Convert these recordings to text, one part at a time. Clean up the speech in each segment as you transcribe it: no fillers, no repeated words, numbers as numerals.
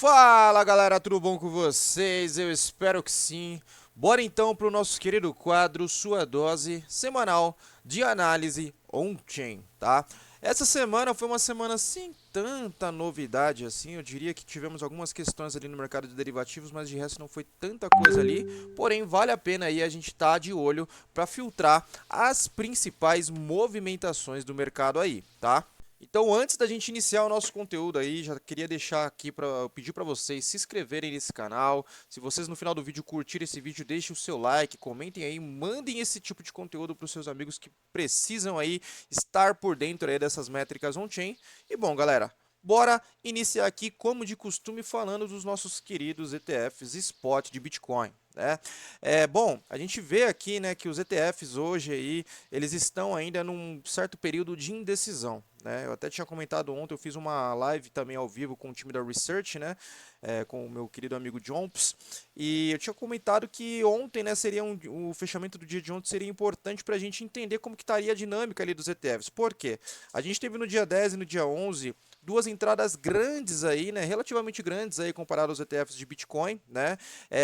Fala galera, tudo bom com vocês? Eu espero que sim. Bora então para o nosso querido quadro Sua Dose Semanal de Análise On-Chain, tá? Essa semana foi uma semana sem tanta novidade assim, eu diria que tivemos algumas questões ali no mercado de derivativos, mas de resto não foi tanta coisa ali. Porém, vale a pena aí a gente estar de olho para filtrar as principais movimentações do mercado aí, tá? Então, antes da gente iniciar o nosso conteúdo aí, já queria deixar aqui para pedir para vocês se inscreverem nesse canal. Se vocês no final do vídeo curtirem esse vídeo, deixem o seu like, comentem aí, mandem esse tipo de conteúdo para os seus amigos que precisam aí estar por dentro aí dessas métricas on-chain. E bom, galera, bora iniciar aqui como de costume falando dos nossos queridos ETFs spot de Bitcoin, né? Bom, a gente vê aqui, né, que os ETFs hoje aí, eles estão ainda num certo período de indecisão, né? Eu até tinha comentado ontem, eu fiz uma live também ao vivo com o time da Research, né? Com o meu querido amigo Jomps, e eu tinha comentado que ontem, né, o fechamento do dia de ontem seria importante para a gente entender como que estaria a dinâmica ali dos ETFs. Por quê? A gente teve no dia 10 e no dia 11 duas entradas grandes aí, né, relativamente grandes aí comparado aos ETFs de Bitcoin, né?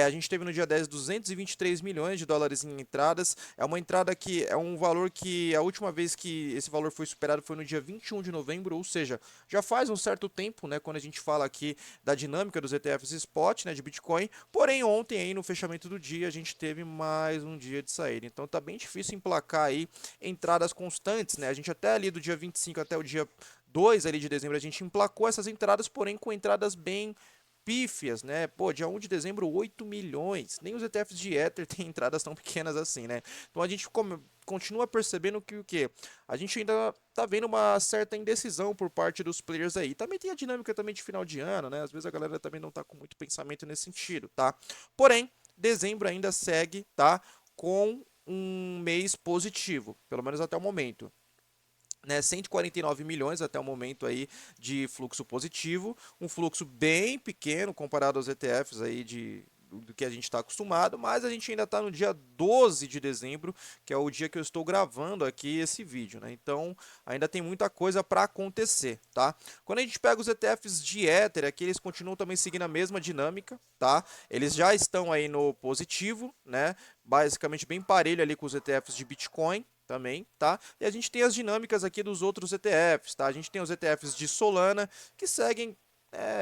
A gente teve no dia 10 223 milhões de dólares em entradas. É uma entrada que é um valor que a última vez que esse valor foi superado foi no dia 21 de novembro, ou seja, já faz um certo tempo, né, quando a gente fala aqui da dinâmica dos ETFs spot, né, de Bitcoin. Porém, ontem aí no fechamento do dia a gente teve mais um dia de saída. Então tá bem difícil emplacar aí entradas constantes, né? A gente até ali do dia 25 até o dia 2 ali de dezembro a gente emplacou essas entradas, porém com entradas bem pífias, né? Pô, dia 1 de dezembro, 8 milhões. Nem os ETFs de Ether têm entradas tão pequenas assim, né? Então a gente continua percebendo que o quê? A gente ainda tá vendo uma certa indecisão por parte dos players aí. Também tem a dinâmica também de final de ano, né? Às vezes a galera também não tá com muito pensamento nesse sentido, tá? Porém, dezembro ainda segue, tá? Com um mês positivo, pelo menos até o momento, né, 149 milhões até o momento aí de fluxo positivo, um fluxo bem pequeno comparado aos ETFs aí do que a gente está acostumado, mas a gente ainda está no dia 12 de dezembro, que é o dia que eu estou gravando aqui esse vídeo, né? Então ainda tem muita coisa para acontecer, tá? Quando a gente pega os ETFs de Ether, aqui eles continuam também seguindo a mesma dinâmica, tá? Eles já estão aí no positivo, né? Basicamente bem parelho ali com os ETFs de Bitcoin, também, tá? E a gente tem as dinâmicas aqui dos outros ETFs, tá? A gente tem os ETFs de Solana, que seguem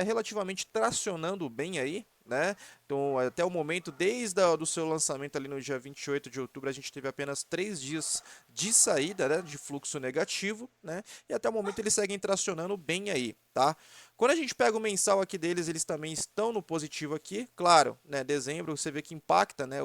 relativamente tracionando bem aí, né? Então, até o momento, desde do seu lançamento ali no dia 28 de outubro, a gente teve apenas 3 dias de saída, né, de fluxo negativo, né? E até o momento eles seguem tracionando bem aí, tá? Quando a gente pega o mensal aqui deles, eles também estão no positivo aqui. Claro, né, dezembro você vê que impacta, né,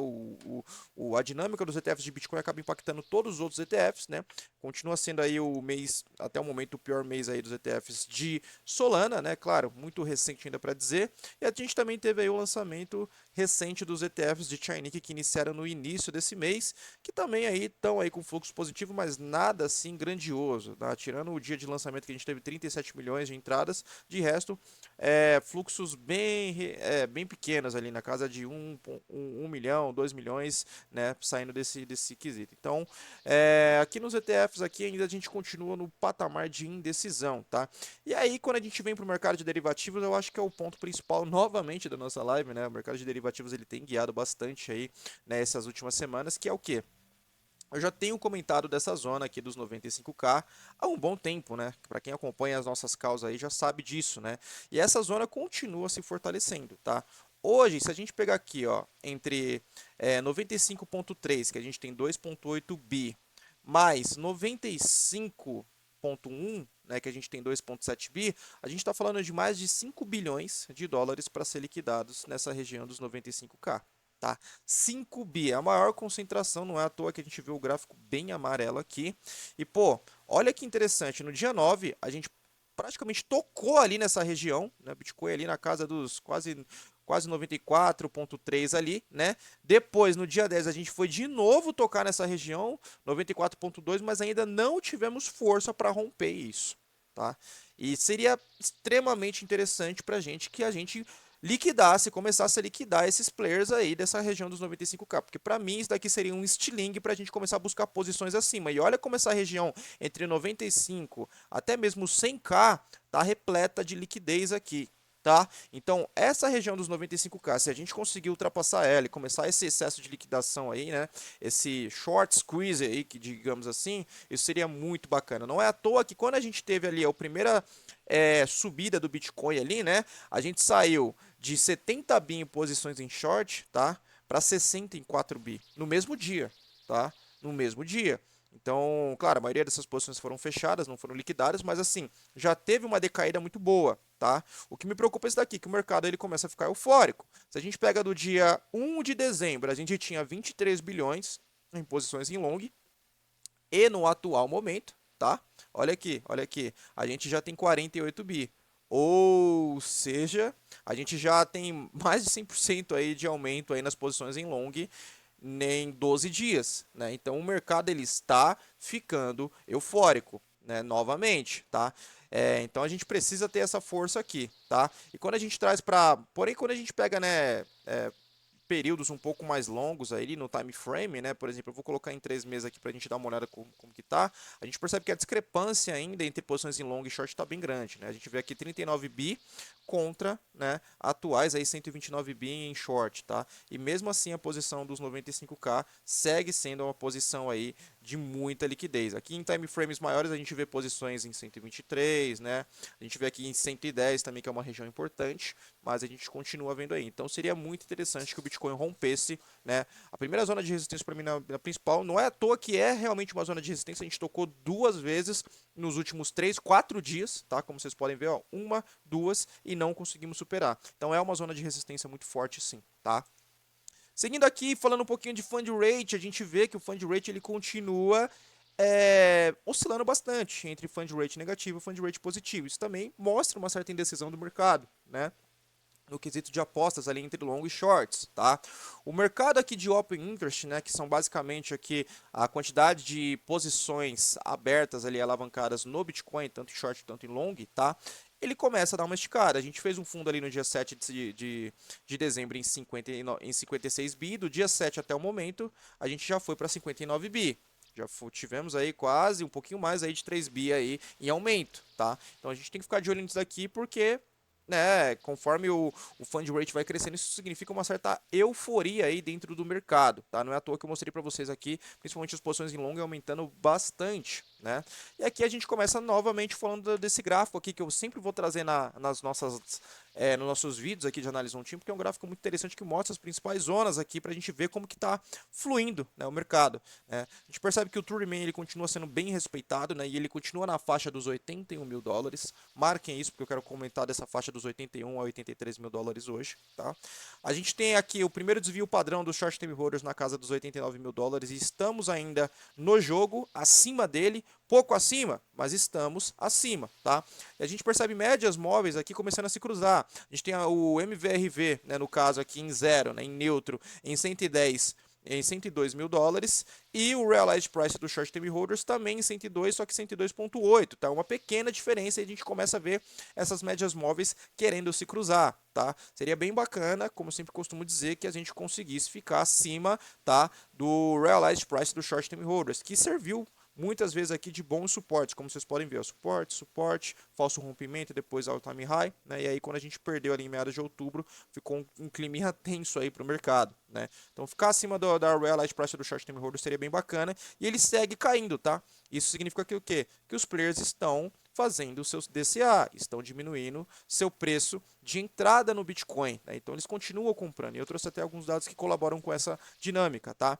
a dinâmica dos ETFs de Bitcoin acaba impactando todos os outros ETFs, né? Continua sendo aí o mês, até o momento, o pior mês aí dos ETFs de Solana, né? Claro, muito recente ainda para dizer. E a gente também teve aí o lançamento recente dos ETFs de Chainlink que iniciaram no início desse mês, que também aí estão aí com fluxo positivo, mas nada assim grandioso, tá? Tirando o dia de lançamento que a gente teve 37 milhões de entradas, de resto, fluxos bem pequenos ali, na casa de 1 milhão, 2 milhões, né, saindo desse quesito. Então, aqui nos ETFs aqui ainda a gente continua no patamar de indecisão, tá? E aí, quando a gente vem para o mercado de derivativos, eu acho que é o ponto principal novamente da nossa live, né? O mercado de derivativos ele tem guiado bastante aí, né, essas últimas semanas, que é o quê? Eu já tenho comentado dessa zona aqui dos 95K há um bom tempo, né? Para quem acompanha as nossas causas aí já sabe disso, né? E essa zona continua se fortalecendo, tá? Hoje, se a gente pegar aqui, ó, entre 95.3, que a gente tem 2.8 bi, mais 95.1, né, que a gente tem 2,7 bi, a gente está falando de mais de 5 bilhões de dólares para ser liquidados nessa região dos 95K. Tá? 5 bi, é a maior concentração, não é à toa que a gente vê o gráfico bem amarelo aqui. E pô, olha que interessante, no dia 9 a gente praticamente tocou ali nessa região, né? Bitcoin ali na casa dos quase 94,3 ali, né? Depois, no dia 10 a gente foi de novo tocar nessa região, 94,2, mas ainda não tivemos força para romper isso, tá? E seria extremamente interessante para a gente liquidasse, começasse a liquidar esses players aí dessa região dos 95K, porque para mim isso daqui seria um estilingue para a gente começar a buscar posições acima. E olha como essa região entre 95 até mesmo 100K tá repleta de liquidez aqui. tá? Então, essa região dos 95K, se a gente conseguir ultrapassar ela e começar esse excesso de liquidação aí, né? Esse short squeeze aí, que digamos assim, isso seria muito bacana. Não é à toa que quando a gente teve ali a primeira subida do Bitcoin ali, né? A gente saiu de 70 bi em posições em short, tá? Para 60 em 4 bi no mesmo dia, tá? No mesmo dia. Então, claro, a maioria dessas posições foram fechadas, não foram liquidadas, mas assim, já teve uma decaída muito boa, tá? O que me preocupa é isso daqui, que o mercado ele começa a ficar eufórico. Se a gente pega do dia 1 de dezembro, a gente tinha 23 bilhões em posições em long, e no atual momento, tá? Olha aqui, a gente já tem 48 bi. Ou seja, a gente já tem mais de 100% aí de aumento aí nas posições em long em 12 dias, né? Então o mercado ele está ficando eufórico, né? Novamente, tá? Então a gente precisa ter essa força aqui, tá? E quando a gente traz para, porém quando a gente pega, né, períodos um pouco mais longos aí no time frame, né? Por exemplo, eu vou colocar em 3 meses aqui para a gente dar uma olhada como que tá. A gente percebe que a discrepância ainda entre posições em long e short está bem grande, né? A gente vê aqui 39 bi contra, né, atuais aí 129 bi em short, tá? E mesmo assim a posição dos 95K segue sendo uma posição aí de muita liquidez. Aqui em time frames maiores a gente vê posições em 123, né? A gente vê aqui em 110 também, que é uma região importante, mas a gente continua vendo aí. Então seria muito interessante que o Bitcoin rompesse, né? A primeira zona de resistência para mim na principal, não é à toa que é realmente uma zona de resistência, a gente tocou 2 vezes nos últimos 3, 4 dias, tá? Como vocês podem ver, ó, 1, 2 e não conseguimos superar. Então é uma zona de resistência muito forte sim, tá? Seguindo aqui, falando um pouquinho de fund rate, a gente vê que o fund rate ele continua oscilando bastante entre fund rate negativo e fund rate positivo. Isso também mostra uma certa indecisão do mercado, né? No quesito de apostas ali entre long e shorts, tá? O mercado aqui de open interest, né, que são basicamente aqui a quantidade de posições abertas ali alavancadas no Bitcoin, tanto em short quanto em long, tá? Ele começa a dar uma esticada. A gente fez um fundo ali no dia 7 de dezembro em 56 bi, do dia 7 até o momento, a gente já foi para 59 bi. Já tivemos aí quase um pouquinho mais aí de 3 bi aí em aumento, tá? Então a gente tem que ficar de olho nisso daqui porque, né, conforme o fund rate vai crescendo, isso significa uma certa euforia aí dentro do mercado, tá? Não é à toa que eu mostrei para vocês aqui, principalmente as posições em long aumentando bastante, né? E aqui a gente começa novamente falando desse gráfico aqui que eu sempre vou trazer nas nossas nos nossos vídeos aqui de análise on time, porque é um gráfico muito interessante que mostra as principais zonas aqui para a gente ver como que está fluindo, né, o mercado, né? A gente percebe que o True Remain ele continua sendo bem respeitado, né, e ele continua na faixa dos 81 mil dólares. Marquem isso porque eu quero comentar dessa faixa dos 81 a 83 mil dólares hoje, tá? A gente tem aqui o primeiro desvio padrão dos short term holders na casa dos 89 mil dólares e estamos ainda no jogo acima dele, pouco acima, mas estamos acima, tá? E a gente percebe médias móveis aqui começando a se cruzar. A gente tem o MVRV, né, no caso aqui em zero, né, em neutro, em 110 em 102 mil dólares e o Realized Price do Short Term Holders também em 102, só que 102,8, tá? Uma pequena diferença e a gente começa a ver essas médias móveis querendo se cruzar, tá? Seria bem bacana, como eu sempre costumo dizer, que a gente conseguisse ficar acima, tá, do Realized Price do Short Term Holders, que serviu muitas vezes aqui de bons suportes, como vocês podem ver, ó, suporte, falso rompimento e depois all time high, né? E aí quando a gente perdeu ali em meados de outubro, ficou um clima tenso aí para o mercado, né? Então ficar acima da realized price do short term holder seria bem bacana e ele segue caindo, tá? Isso significa que o quê? Que os players estão fazendo o seu DCA, estão diminuindo seu preço de entrada no Bitcoin, né? Então eles continuam comprando. E eu trouxe até alguns dados que colaboram com essa dinâmica, tá?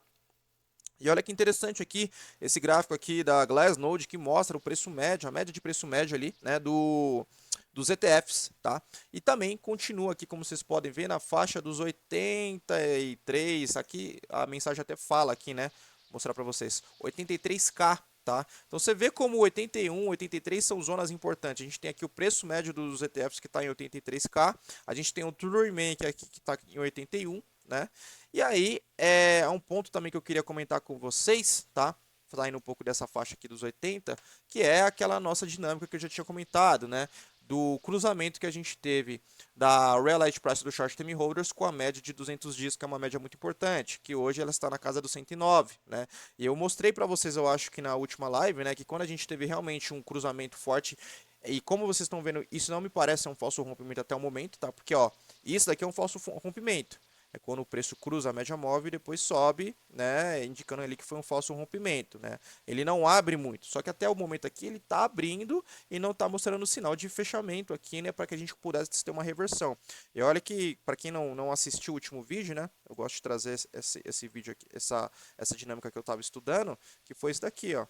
E olha que interessante aqui, esse gráfico aqui da Glassnode que mostra o preço médio, a média de preço médio ali, né, dos ETFs, tá? E também continua aqui, como vocês podem ver, na faixa dos 83, aqui a mensagem até fala aqui, né? Vou mostrar para vocês, 83K, tá? Então você vê como 81, 83 são zonas importantes. A gente tem aqui o preço médio dos ETFs que está em 83K, a gente tem o True Remain aqui que está em 81, né? E aí, é um ponto também que eu queria comentar com vocês, tá? Saindo um pouco dessa faixa aqui dos 80, que é aquela nossa dinâmica que eu já tinha comentado, né? Do cruzamento que a gente teve da Realized Price do Short Term Holders com a média de 200 dias, que é uma média muito importante, que hoje ela está na casa dos 109, né? E eu mostrei para vocês, eu acho que na última live, né, que quando a gente teve realmente um cruzamento forte E como vocês estão vendo, isso não me parece ser um falso rompimento até o momento, tá? Porque, ó, isso daqui é um falso rompimento. É quando o preço cruza a média móvel e depois sobe, né? Indicando ali que foi um falso rompimento, né? Ele não abre muito, só que até o momento aqui ele tá abrindo e não tá mostrando sinal de fechamento aqui, né? Para que a gente pudesse ter uma reversão. E olha que, para quem não assistiu o último vídeo, né? Eu gosto de trazer esse vídeo aqui, essa dinâmica que eu estava estudando, que foi isso daqui, ó.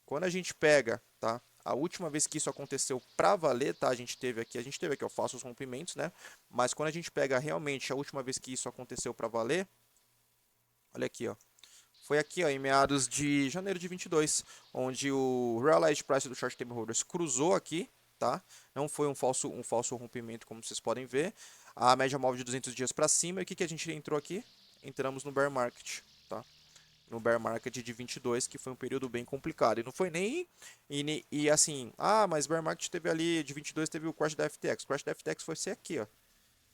Quando a gente pega, tá? A última vez que isso aconteceu para valer, tá? A gente teve aqui, ó, falsos rompimentos, né? Mas quando a gente pega realmente a última vez que isso aconteceu para valer, olha aqui, ó. Foi aqui, ó, em meados de janeiro de 22, onde o Realized Price do Short Term Holders cruzou aqui, tá? Não foi um falso rompimento, como vocês podem ver. A média móvel de 200 dias para cima. E o que a gente entrou aqui? Entramos no Bear Market, tá? No bear market de 22, que foi um período bem complicado. E não foi nem. E assim, mas bear market teve ali, de 22 teve o crash da FTX. O crash da FTX foi ser aqui, ó.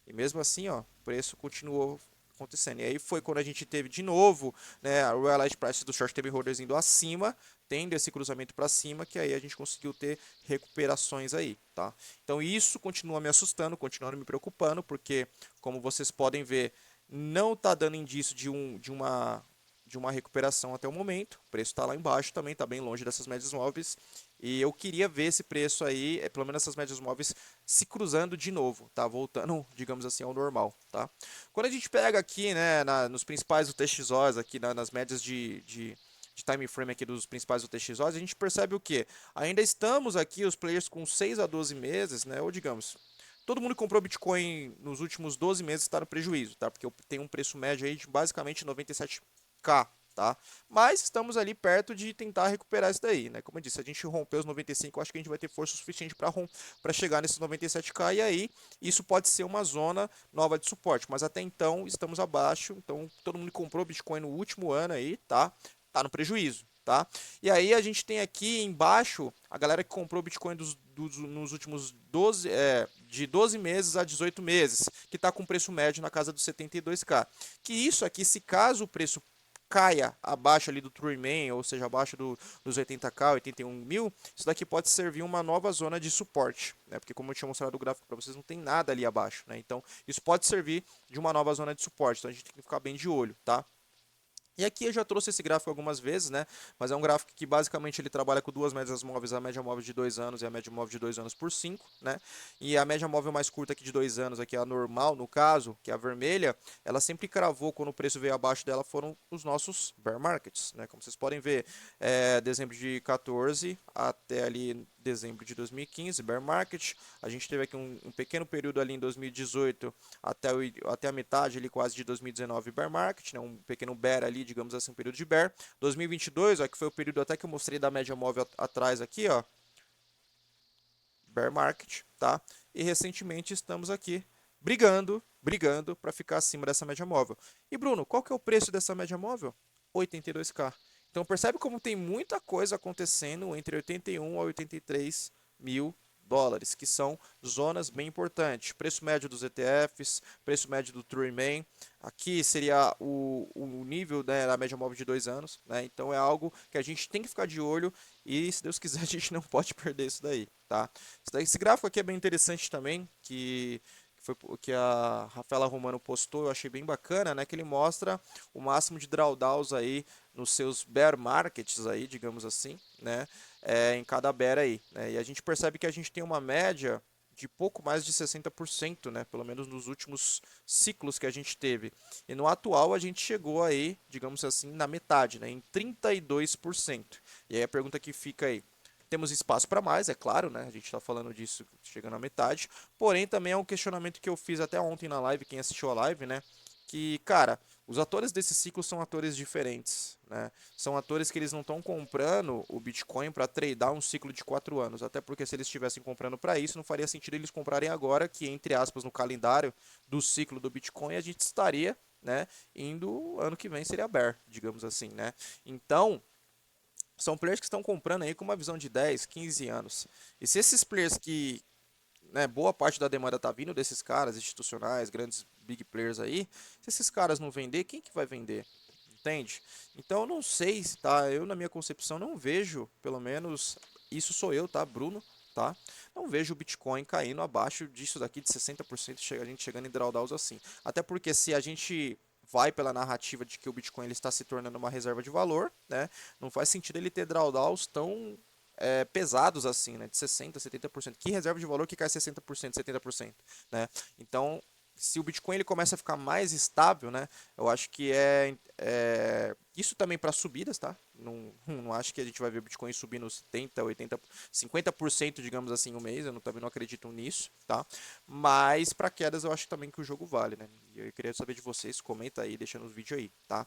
E mesmo assim, ó, o preço continuou acontecendo. E aí foi quando a gente teve de novo, né, a realized price do short term holders indo acima, tendo esse cruzamento para cima, que aí a gente conseguiu ter recuperações aí, tá? Então isso continua me assustando, continua me preocupando, porque como vocês podem ver, não está dando indício de uma recuperação até o momento. O preço está lá embaixo também, está bem longe dessas médias móveis. E eu queria ver esse preço aí, pelo menos essas médias móveis, se cruzando de novo, tá? Voltando, digamos assim, ao normal, tá? Quando a gente pega aqui, né, nos principais UTXOs, aqui nas médias de time frame aqui dos principais UTXOs, a gente percebe o que? Ainda estamos aqui, os players com 6 a 12 meses, né? Ou digamos, todo mundo que comprou Bitcoin nos últimos 12 meses está no prejuízo, tá? Porque tem um preço médio aí de basicamente 97k, tá? Mas estamos ali perto de tentar recuperar isso daí, né? Como eu disse, se a gente romper os 95, eu acho que a gente vai ter força suficiente para chegar nesses 97k e aí isso pode ser uma zona nova de suporte, mas até então estamos abaixo, então todo mundo que comprou Bitcoin no último ano aí, tá? Tá no prejuízo. Tá? E aí a gente tem aqui embaixo a galera que comprou Bitcoin nos últimos 12, de 12 meses a 18 meses, que está com preço médio na casa dos 72k. Que isso aqui, se caso o preço caia abaixo ali do True Man, ou seja, abaixo dos 80k, 81 mil, isso daqui pode servir uma nova zona de suporte, né? Porque como eu tinha mostrado o gráfico para vocês, não tem nada ali abaixo, né? Então isso pode servir de uma nova zona de suporte, então a gente tem que ficar bem de olho, tá? E aqui eu já trouxe esse gráfico algumas vezes, né? Mas é um gráfico que basicamente ele trabalha com duas médias móveis, a média móvel de 2 anos e a média móvel de 2 anos por 5, né? E a média móvel mais curta aqui de 2 anos, aqui a normal no caso, que é a vermelha, ela sempre cravou quando o preço veio abaixo dela foram os nossos bear markets, né? Como vocês podem ver, dezembro de 14 até ali dezembro de 2015, bear market. A gente teve aqui um pequeno período ali em 2018 até a metade ali quase de 2019 bear market, né? Um pequeno bear ali, digamos assim, um período de bear. 2022, ó, que foi o período até que eu mostrei da média móvel atrás aqui, ó, bear market, tá? E recentemente estamos aqui brigando para ficar acima dessa média móvel. E Bruno, qual que é o preço dessa média móvel? 82k. Então percebe como tem muita coisa acontecendo entre 81 a 83 mil dólares, que são zonas bem importantes. Preço médio dos ETFs, preço médio do True Man. Aqui seria o nível, né, da média móvel de 2 anos. Né? Então é algo que a gente tem que ficar de olho e, se Deus quiser, a gente não pode perder isso daí. Tá? Esse gráfico aqui é bem interessante também, foi que a Rafaela Romano postou, eu achei bem bacana, né? Que ele mostra o máximo de drawdowns aí nos seus bear markets aí, digamos assim, né? Em cada bear aí, né? E a gente percebe que a gente tem uma média de pouco mais de 60%, né? Pelo menos nos últimos ciclos que a gente teve. E no atual a gente chegou aí, digamos assim, na metade, né? Em 32%. E aí a pergunta que fica aí, temos espaço para mais, é claro, né? A gente está falando disso chegando à metade. Porém, também é um questionamento que eu fiz até ontem na live, quem assistiu a live, né? Que, cara, os atores desse ciclo são atores diferentes, né? São atores que eles não estão comprando o Bitcoin para tradar um ciclo de 4 anos. Até porque se eles estivessem comprando para isso, não faria sentido eles comprarem agora, que, entre aspas, no calendário do ciclo do Bitcoin, a gente estaria, né, indo ano que vem seria bear, digamos assim, né? Então, são players que estão comprando aí com uma visão de 10, 15 anos. E se esses players que, né, boa parte da demanda tá vindo desses caras institucionais, grandes big players aí, se esses caras não vender, quem que vai vender? Entende? Então eu não sei, tá? Eu na minha concepção não vejo, pelo menos isso sou eu, tá, Bruno? tá? Não vejo o Bitcoin caindo abaixo disso daqui de 60%, a gente chegando em drawdowns assim. Até porque se a gente vai pela narrativa de que o Bitcoin ele está se tornando uma reserva de valor, né? Não faz sentido ele ter drawdowns tão pesados assim, né? De 60%, 70%. Que reserva de valor que cai 60%, 70%, né? Então, se o Bitcoin ele começa a ficar mais estável, né? Eu acho que isso também para subidas, tá? Não acho que a gente vai ver o Bitcoin subindo 70, 80, 50%, digamos assim, no mês. Eu também não acredito nisso, tá? Mas para quedas eu acho também que o jogo vale, né? E eu queria saber de vocês, comenta aí, deixa nos vídeos aí, tá?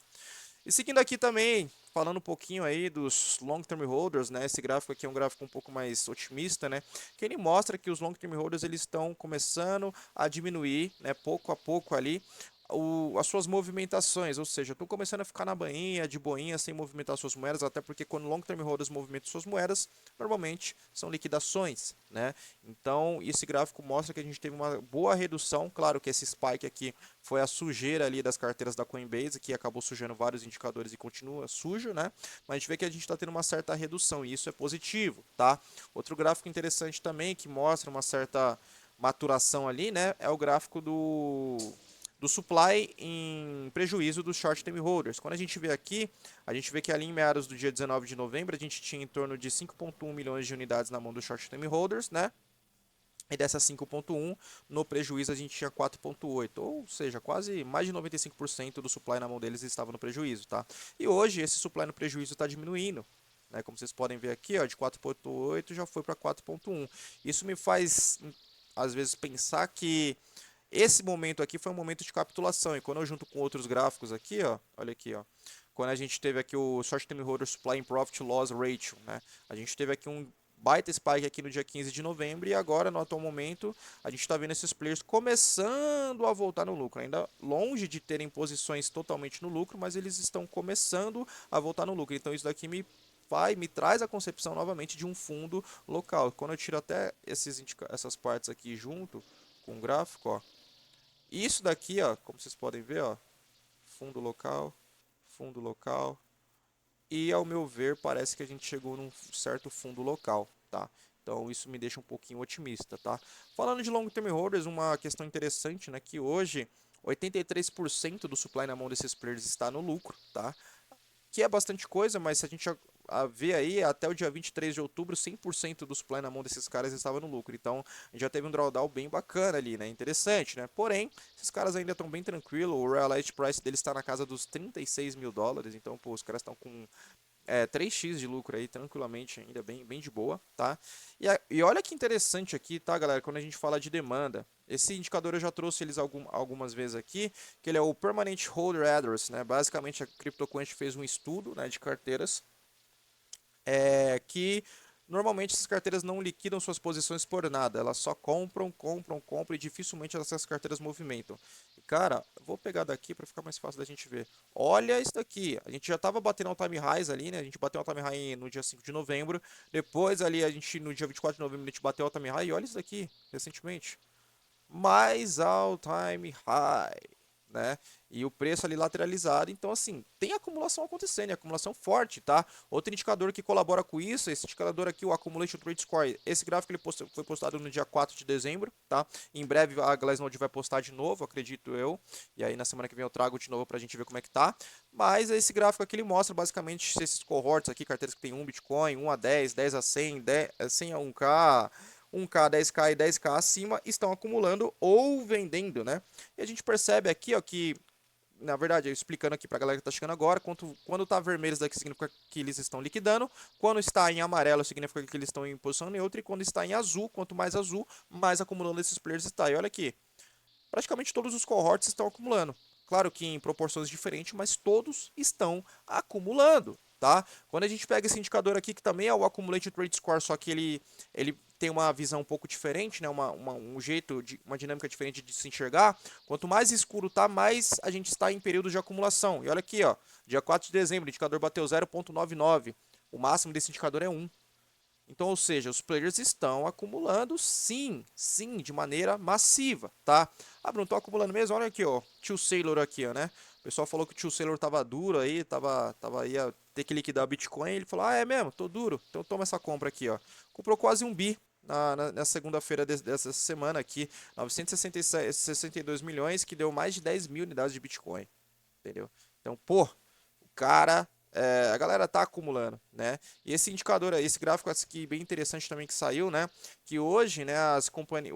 E seguindo aqui também, falando um pouquinho aí dos long term holders, né? Esse gráfico aqui é um gráfico um pouco mais otimista, né? Que ele mostra que os long term holders eles estão começando a diminuir, né? Pouco a pouco ali as suas movimentações, ou seja, estão começando a ficar na bainha, de boinha, sem movimentar suas moedas, até porque quando long term holders movimentam suas moedas, normalmente são liquidações, né? Então, esse gráfico mostra que a gente teve uma boa redução, claro que esse spike aqui foi a sujeira ali das carteiras da Coinbase, que acabou sujando vários indicadores e continua sujo, né? Mas a gente vê que a gente está tendo uma certa redução e isso é positivo, tá? Outro gráfico interessante também que mostra uma certa maturação ali, né? É o gráfico do supply em prejuízo dos short term holders. Quando a gente vê aqui, a gente vê que ali em meados do dia 19 de novembro, a gente tinha em torno de 5,1 milhões de unidades na mão dos short term holders, né? E dessas 5,1, no prejuízo a gente tinha 4,8, ou seja, quase mais de 95% do supply na mão deles estava no prejuízo, tá? E hoje esse supply no prejuízo está diminuindo, né? Como vocês podem ver aqui, ó, de 4,8 já foi para 4,1. Isso me faz, às vezes, pensar que esse momento aqui foi um momento de capitulação, e quando eu junto com outros gráficos aqui, ó, olha aqui, ó, quando a gente teve aqui o Short Term Holder Supply and Profit Loss Ratio, né? A gente teve aqui um baita spike aqui no dia 15 de novembro e agora, no atual momento, a gente está vendo esses players começando a voltar no lucro. Ainda longe de terem posições totalmente no lucro, mas eles estão começando a voltar no lucro. Então isso daqui me traz a concepção novamente de um fundo local. Quando eu tiro até essas partes aqui junto com o gráfico, ó, isso daqui, ó, como vocês podem ver, ó, fundo local, e ao meu ver parece que a gente chegou num certo fundo local, tá? Então isso me deixa um pouquinho otimista, tá? Falando de long term holders, uma questão interessante, né, que hoje 83% do supply na mão desses players está no lucro, tá? Que é bastante coisa, mas se a gente ver aí, até o dia 23 de outubro, 100% do supply na mão desses caras estava no lucro. Então, a gente já teve um drawdown bem bacana ali, né? Interessante, né? Porém, esses caras ainda estão bem tranquilos. O realized price deles está na casa dos 36 mil dólares. Então, pô, os caras estão com 3x de lucro aí, tranquilamente, ainda bem de boa, tá? E olha que interessante aqui, tá, galera, quando a gente fala de demanda. Esse indicador eu já trouxe eles algumas vezes aqui, que ele é o Permanent Holder Address, né? Basicamente, a CryptoQuant fez um estudo, né, de carteiras, que normalmente essas carteiras não liquidam suas posições por nada, elas só compram e dificilmente essas carteiras movimentam. E cara, vou pegar daqui para ficar mais fácil da gente ver. Olha isso daqui, a gente já estava batendo um time highs ali, né? A gente bateu um time high no dia 5 de novembro, depois ali a gente no dia 24 de novembro a gente bateu um time high, e olha isso daqui, recentemente. Mais all time high, né? E o preço ali lateralizado. Então, assim, tem acumulação acontecendo, acumulação forte, tá? Outro indicador que colabora com isso, esse indicador aqui, o Accumulation Trade Score. Esse gráfico ele foi postado no dia 4 de dezembro, tá? Em breve a Glassnode vai postar de novo, acredito eu. E aí na semana que vem eu trago de novo pra gente ver como é que tá. Mas esse gráfico aqui ele mostra basicamente esses cohorts aqui, carteiras que tem 1 Bitcoin, 1 a 10, 10 a 100, 100 a 1K, 1K, 10K e 10K acima estão acumulando ou vendendo, né? E a gente percebe aqui, ó, que na verdade, explicando aqui para a galera que está chegando agora, quando está vermelho, isso daqui significa que eles estão liquidando, quando está em amarelo, significa que eles estão em posição neutra, e quando está em azul, quanto mais azul, mais acumulando esses players está. E olha aqui, praticamente todos os cohorts estão acumulando. Claro que em proporções diferentes, mas todos estão acumulando, tá? Quando a gente pega esse indicador aqui, que também é o Accumulated Trade Score, só que ele tem uma visão um pouco diferente, né? Um jeito, uma dinâmica diferente de se enxergar. Quanto mais escuro tá, mais a gente está em período de acumulação. E olha aqui, ó, dia 4 de dezembro, o indicador bateu 0,99. O máximo desse indicador é 1. Então, ou seja, os players estão acumulando sim, de maneira massiva, tá? Ah, Bruno, tô acumulando mesmo? Olha aqui, ó, Tio Sailor aqui, ó, né? O pessoal falou que o Tio Sailor tava duro aí, tava ia ter que liquidar o Bitcoin, ele falou, ah, é mesmo? Tô duro, então toma essa compra aqui, ó. Comprou quase 1 bi, nessa segunda-feira dessa semana aqui, 962 milhões, que deu mais de 10 mil unidades de Bitcoin, entendeu? Então, pô, o cara, a galera tá acumulando, né? E esse indicador, esse gráfico aqui bem interessante também que saiu, né? Que hoje, né, as companhias,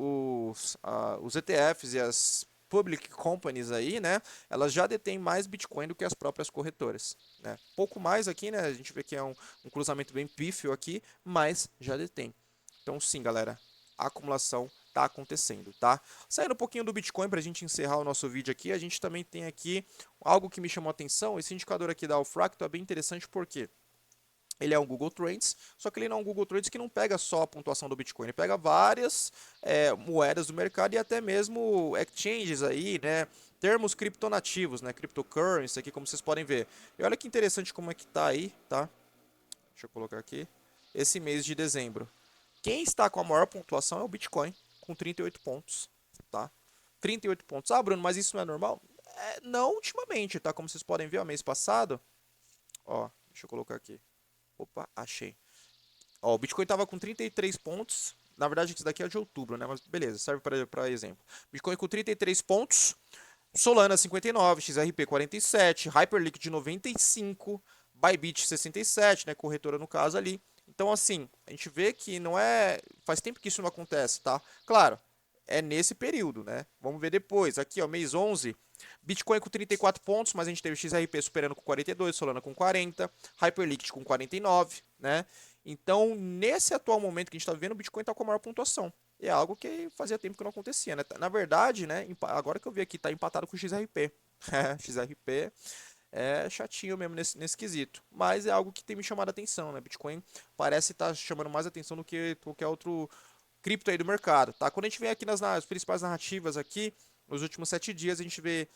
os ETFs e as public companies aí, né? Elas já detêm mais Bitcoin do que as próprias corretoras, né? Pouco mais aqui, né? A gente vê que é um cruzamento bem pífio aqui, mas já detém. Então, sim, galera, a acumulação está acontecendo, tá? Saindo um pouquinho do Bitcoin para a gente encerrar o nosso vídeo aqui, a gente também tem aqui algo que me chamou a atenção. Esse indicador aqui da Alfracto é bem interessante porque ele é um Google Trends, só que ele não é um Google Trends que não pega só a pontuação do Bitcoin, ele pega várias moedas do mercado e até mesmo exchanges aí, né? Termos criptonativos, né? Cryptocurrency aqui, como vocês podem ver. E olha que interessante como é que tá aí, tá? Deixa eu colocar aqui. Esse mês de dezembro. Quem está com a maior pontuação é o Bitcoin, com 38 pontos, tá? 38 pontos. Ah, Bruno, mas isso não é normal? Não ultimamente, tá? Como vocês podem ver, o mês passado, ó, deixa eu colocar aqui. Opa, achei. Ó, o Bitcoin estava com 33 pontos. Na verdade, isso daqui é de outubro, né? Mas beleza, serve para exemplo. Bitcoin com 33 pontos. Solana 59, XRP 47, Hyperliquid 95, Bybit 67, né, corretora no caso ali. Então assim, a gente vê que não é, faz tempo que isso não acontece, tá? Claro, é nesse período, né? Vamos ver depois. Aqui, ó, mês 11, Bitcoin com 34 pontos, mas a gente teve o XRP superando com 42, Solana com 40, Hyperliquid com 49, né? Então, nesse atual momento que a gente está vivendo, o Bitcoin está com a maior pontuação. É algo que fazia tempo que não acontecia, né? Na verdade, né, agora que eu vi aqui, tá empatado com o XRP. XRP é chatinho mesmo nesse quesito. Mas é algo que tem me chamado a atenção, né? Bitcoin parece estar chamando mais atenção do que qualquer outro cripto aí do mercado, tá? Quando a gente vem aqui nas principais narrativas aqui, nos últimos 7 dias, a gente vê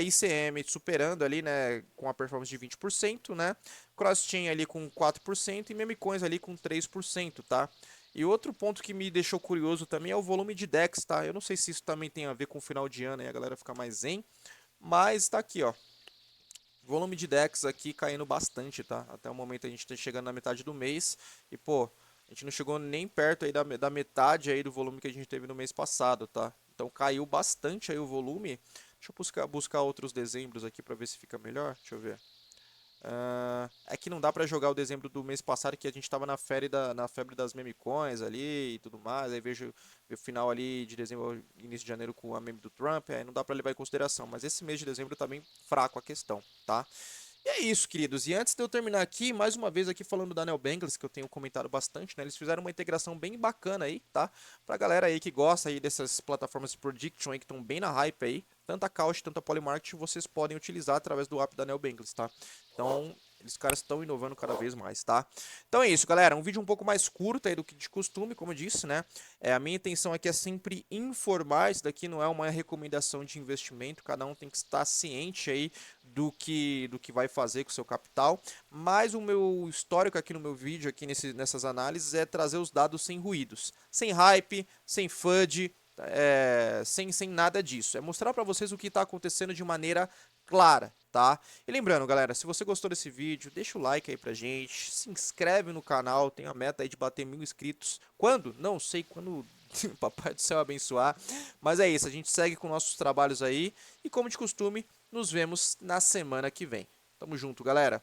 ICM superando ali, né, com a performance de 20%, né? Cross-chain ali com 4% e memecoins ali com 3%, tá? E outro ponto que me deixou curioso também é o volume de DEX, tá? Eu não sei se isso também tem a ver com o final de ano e a galera fica mais zen, mas tá aqui, ó. Volume de DEX aqui caindo bastante, tá? Até o momento a gente tá chegando na metade do mês e, pô, a gente não chegou nem perto aí da metade aí do volume que a gente teve no mês passado, tá? Então caiu bastante aí o volume. Deixa eu buscar outros dezembros aqui para ver se fica melhor. Deixa eu ver. É que não dá pra jogar o dezembro do mês passado, que a gente tava na febre das meme coins ali e tudo mais. Aí vejo o final ali de dezembro, início de janeiro com a meme do Trump. Aí não dá pra levar em consideração. Mas esse mês de dezembro tá bem fraco a questão, tá? E é isso, queridos. E antes de eu terminar aqui, mais uma vez aqui falando da Neo Bangles, que eu tenho comentado bastante, né? Eles fizeram uma integração bem bacana aí, tá? Pra galera aí que gosta aí dessas plataformas de prediction aí que estão bem na hype aí, tanto a Couch, tanto a Polymarket, vocês podem utilizar através do app da Neo Bangles, tá? Então, eles caras estão inovando cada vez mais, tá? Então é isso, galera. Um vídeo um pouco mais curto aí do que de costume, como eu disse, né? A minha intenção aqui é sempre informar. Isso daqui não é uma recomendação de investimento. Cada um tem que estar ciente aí do que vai fazer com o seu capital. Mas o meu histórico aqui no meu vídeo, aqui nessas análises, é trazer os dados sem ruídos. Sem hype, sem FUD, sem nada disso. É mostrar para vocês o que está acontecendo de maneira clara, tá? E lembrando, galera, se você gostou desse vídeo, deixa o like aí pra gente, se inscreve no canal, tem a meta aí de bater 1000 inscritos. Quando? Não sei, quando o Papai do Céu abençoar. Mas é isso, a gente segue com nossos trabalhos aí e como de costume, nos vemos na semana que vem. Tamo junto, galera!